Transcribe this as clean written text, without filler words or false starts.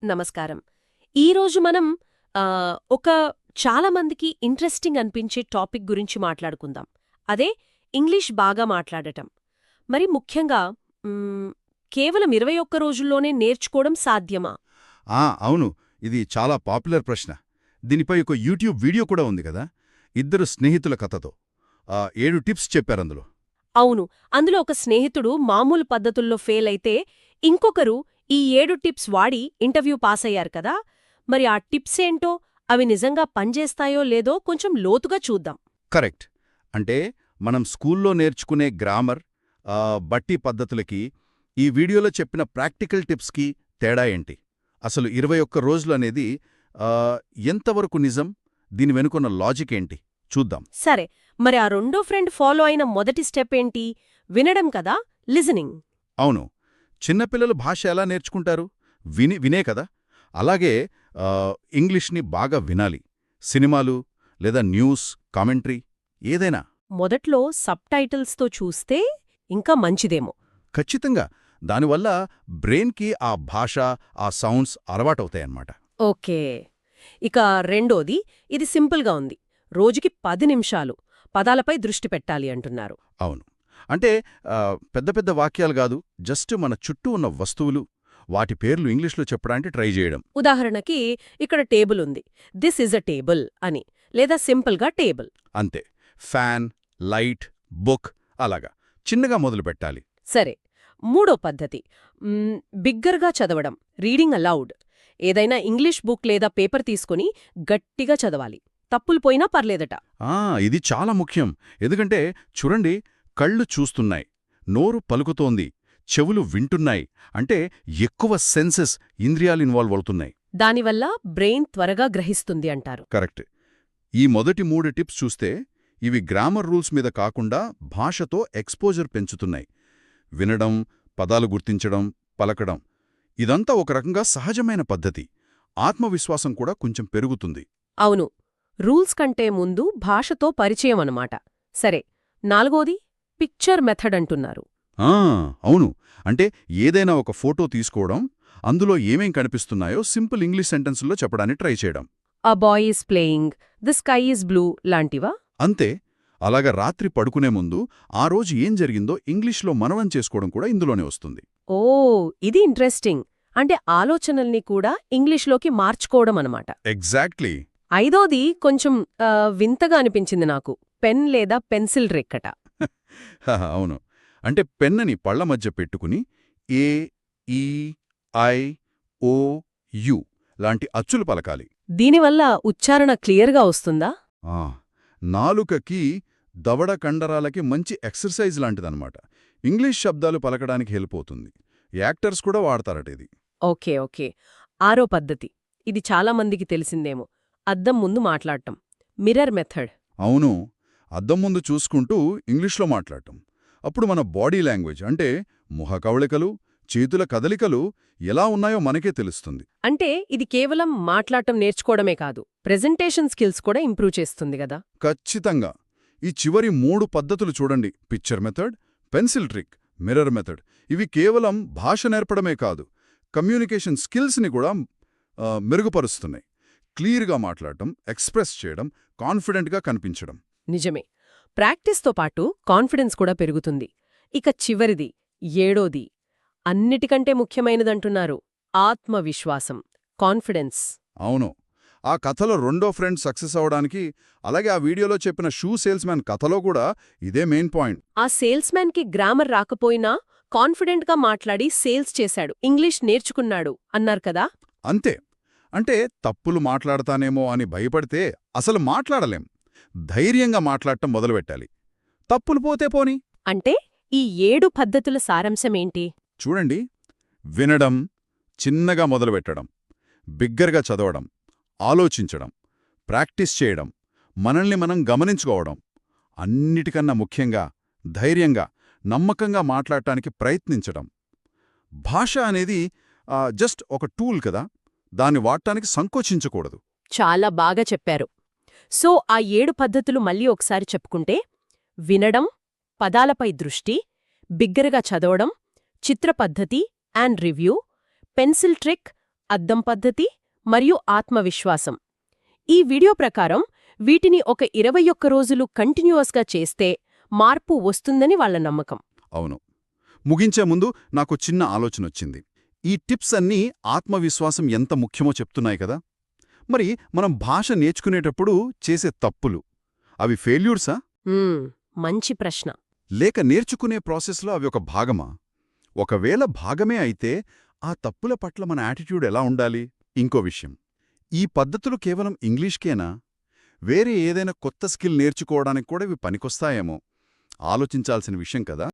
నమస్కారం. ఈరోజు మనం ఒక చాలా మందికి ఇంట్రెస్టింగ్ అనిపించే టాపిక్ గురించి మాట్లాడుకుందాం. అదే ఇంగ్లీష్ బాగా మాట్లాడటం. మరి ముఖ్యంగా కేవలం 21 రోజుల్లోనే నేర్చుకోవడం సాధ్యమా? అవును. ఇది చాలా పాపులర్ ప్రశ్న. దీనిపై ఒక యూట్యూబ్ వీడియో కూడా ఉంది కదా, ఇద్దరు స్నేహితుల కథతో 7 టిప్స్ చెప్పారందులో. అవును. అందులో ఒక స్నేహితుడు మామూలు పద్ధతుల్లో ఫెయిల్ అయితే, ఇంకొకరు ఈ 7 టిప్స్ వాడి ఇంటర్వ్యూ పాసయ్యారు కదా. మరి ఆ టిప్స్ ఏంటో, అవి నిజంగా పనిచేస్తాయో లేదో కొంచెం లోతుగా చూద్దాం. కరెక్ట్. అంటే మనం స్కూల్లో నేర్చుకునే గ్రామర్, బట్టి పద్ధతులకి, ఈ వీడియోలో చెప్పిన ప్రాక్టికల్ టిప్స్కి తేడా ఏంటి? అసలు 21 రోజులు అనేది ఎంతవరకు నిజం? దీని వెనుకున్న లాజిక్ ఏంటి చూద్దాం. సరే, మరి ఆ రెండో ఫ్రెండ్ ఫాలో అయిన మొదటి స్టెప్ ఏంటి? వినడం కదా, లిజనింగ్. అవును. చిన్నపిల్లలు భాష ఎలా నేర్చుకుంటారు? వినే కదా. అలాగే ఇంగ్లీష్ని బాగా వినాలి. సినిమాలు లేదా న్యూస్, కామెంటరీ ఏదైనా. మొదట్లో సబ్టైటిల్స్తో చూస్తే ఇంకా మంచిదేమో. ఖచ్చితంగా. దానివల్ల బ్రెయిన్కి ఆ భాష, ఆ సౌండ్స్ అలవాటవుతాయన్నమాట. ఓకే. ఇక రెండోది, ఇది సింపుల్గా ఉంది. రోజుకి 10 నిమిషాలు పదాలపై దృష్టి పెట్టాలి అంటున్నారు. అవును. అంటే పెద్ద పెద్ద వాక్యాలు కాదు, జస్ట్ మన చుట్టూ ఉన్న వస్తువులు, వాటి పేర్లు ఇంగ్లీష్లో చెప్పడానికి ట్రై చేయడం. ఉదాహరణకి, ఇక్కడ టేబుల్ ఉంది, దిస్ ఈజ్ అ టేబుల్ అని, లేదా సింపుల్గా టేబుల్. అంతే. ఫ్యాన్, లైట్, బుక్ అలాగా చిన్నగా మొదలు పెట్టాలి. సరే, మూడో పద్ధతి, బిగ్గరగా చదవడం, రీడింగ్ అలౌడ్. ఏదైనా ఇంగ్లీష్ బుక్ లేదా పేపర్ తీసుకుని గట్టిగా చదవాలి. తప్పులు పోయినా పర్లేదట. ఇది చాలా ముఖ్యం. ఎందుకంటే చూడండి, కళ్ళు చూస్తున్నాయి, నోరు పలుకుతోంది, చెవులు వింటున్నాయి. అంటే ఎక్కువ సెన్సెస్, ఇంద్రియాలు ఇన్వాల్వ్ అవుతున్నాయి. దానివల్ల బ్రెయిన్ త్వరగా గ్రహిస్తుంది అంటారు. కరెక్ట్. ఈ మొదటి 3 టిప్స్ చూస్తే ఇవి గ్రామర్ రూల్స్ మీద కాకుండా భాషతో ఎక్స్పోజర్ పెంచుతున్నాయి. వినడం, పదాలు గుర్తించడం, పలకడం, ఇదంతా ఒక రకంగా సహజమైన పద్ధతి. ఆత్మవిశ్వాసం కూడా కొంచెం పెరుగుతుంది. అవును. రూల్స్ కంటే ముందు భాషతో పరిచయం అన్నమాట. సరే, నాలుగోది పిక్చర్ మెథడ్ అంటున్నారు. అవును. అంటే ఏదైనా ఒక ఫోటో తీసుకోవడం, అందులో ఏమేం కనిపిస్తున్నాయో సింపుల్ ఇంగ్లీష్ సెంటెన్సుల్లో చెప్పడానికి ట్రై చేయడం. A boy is playing, the sky is blue లాంటివా? అంతే. అలాగా రాత్రి పడుకునే ముందు ఆ రోజు ఏం జరిగిందో ఇంగ్లీష్లో మననం చేసుకోవడం కూడా ఇందులోనే వస్తుంది. ఓ, ఇది ఇంట్రెస్టింగ్. అంటే ఆలోచనల్ని కూడా ఇంగ్లీష్లోకి మార్చుకోవడం అనమాట. ఎగ్జాక్ట్లీ. ఐదోది కొంచెం వింతగా అనిపించింది నాకు. పెన్ లేదా పెన్సిల్ రెక్కట. అవును. అంటే పెన్నని పళ్ల మధ్య పెట్టుకుని ఏ, ఈ, ఐ, ఓ, యు లాంటి అచ్చులు పలకాలి. దీనివల్ల ఉచ్చారణ క్లియర్గా వస్తుందా? నాలుకకి, దవడ కండరాలకి మంచి ఎక్సర్సైజ్ లాంటిదన్నమాట. ఇంగ్లీష్ శబ్దాలు పలకడానికి హెల్ప్ అవుతుంది. యాక్టర్స్ కూడా వాడతారట ఇది. Okay okay. ఆరో పద్ధతి, ఇది చాలా మందికి తెలిసిందేమో, అద్దం ముందు మాట్లాడటం, మిర్రర్ మెథడ్. అవును. అద్దం ముందు చూసుకుంటూ ఇంగ్లీష్లో మాట్లాడటం. అప్పుడు మన బాడీ లాంగ్వేజ్ అంటే ముఖ కవళికలు, చేతుల కదలికలు ఎలా ఉన్నాయో మనకే తెలుస్తుంది. అంటే ఇది కేవలం మాట్లాడటం నేర్చుకోవడమే కాదు, ప్రెజెంటేషన్ స్కిల్స్ కూడా ఇంప్రూవ్ చేస్తుంది గదా. ఖచ్చితంగా. ఈ చివరి 3 పద్ధతులు చూడండి, picture method, pencil trick, mirror method. ఇవి కేవలం భాష నేర్పడమే కాదు, కమ్యూనికేషన్ స్కిల్స్ని కూడా మెరుగుపరుస్తున్నాయి. క్లియర్గా మాట్లాడటం, ఎక్స్ప్రెస్ చేయడం, కాన్ఫిడెంట్గా కనిపించడం. నిజమే. ప్రాక్టీస్తో పాటు కాన్ఫిడెన్స్ కూడా పెరుగుతుంది. ఇక చివరిది, ఏడోది, అన్నిటికంటే ముఖ్యమైనదంటున్నారు, ఆత్మవిశ్వాసం, కాన్ఫిడెన్స్. అవును. ఆ కథలో రెండో ఫ్రెండ్ సక్సెస్ అవడానికి, అలాగే ఆ వీడియోలో చెప్పిన షూ సేల్స్మ్యాన్ కథలో కూడా ఇదే మెయిన్ పాయింట్. ఆ సేల్స్మ్యాన్కి గ్రామర్ రాకపోయినా కాన్ఫిడెంట్గా మాట్లాడి సేల్స్ చేశాడు, ఇంగ్లీష్ నేర్చుకున్నాడు అన్నారు కదా. అంతే. అంటే తప్పులు మాట్లాడతానేమో అని భయపడితే అసలు మాట్లాడలేం. ధైర్యంగా మాట్లాడటం మొదలుపెట్టాలి. తప్పులు పోతే పోని. అంటే ఈ 7 పద్ధతుల సారాంశమేంటి? చూడండి, వినడం, చిన్నగా మొదలుపెట్టడం, బిగ్గరగా చదవడం, ఆలోచించడం, ప్రాక్టీస్ చేయడం, మనల్ని మనం గమనించుకోవడం, అన్నిటికన్నా ముఖ్యంగా ధైర్యంగా, నమ్మకంగా మాట్లాడటానికి ప్రయత్నించడం. భాష అనేది జస్ట్ ఒక టూల్ కదా, దాన్ని వాడటానికి సంకోచించకూడదు. చాలా బాగా చెప్పారు. సో ఆ 7 పద్ధతులు మళ్ళీ ఒకసారి చెప్పుకుంటే, వినడం, పదాలపై దృష్టి, బిగ్గరగా చదవడం, చిత్ర పద్ధతి అండ్ రివ్యూ, పెన్సిల్ ట్రిక్, అద్దం పద్ధతి మరియు ఆత్మవిశ్వాసం. ఈ వీడియో ప్రకారం వీటిని ఒక 21 రోజులు కంటిన్యూయస్గా చేస్తే మార్పు వస్తుందని వాళ్ళ నమ్మకం. అవును. ముగించే ముందు నాకు చిన్న ఆలోచనొచ్చింది. ఈ టిప్స్ అన్నీ ఆత్మవిశ్వాసం ఎంత ముఖ్యమో చెప్తున్నాయి కదా. మరి మనం భాష నేర్చుకునేటప్పుడు చేసే తప్పులు అవి ఫెయిల్యూర్సా? మంచి ప్రశ్న. లేక నేర్చుకునే ప్రాసెస్లో అవి ఒక భాగమా? ఒకవేళ భాగమే అయితే ఆ తప్పుల పట్ల మన యాటిట్యూడ్ ఎలా ఉండాలి? ఇంకో విషయం, ఈ పద్ధతులు కేవలం ఇంగ్లీష్కేనా? వేరే ఏదైనా కొత్త స్కిల్ నేర్చుకోవడానికి కూడా ఇవి పనికొస్తాయేమో? ఆలోచించాల్సిన విషయం కదా.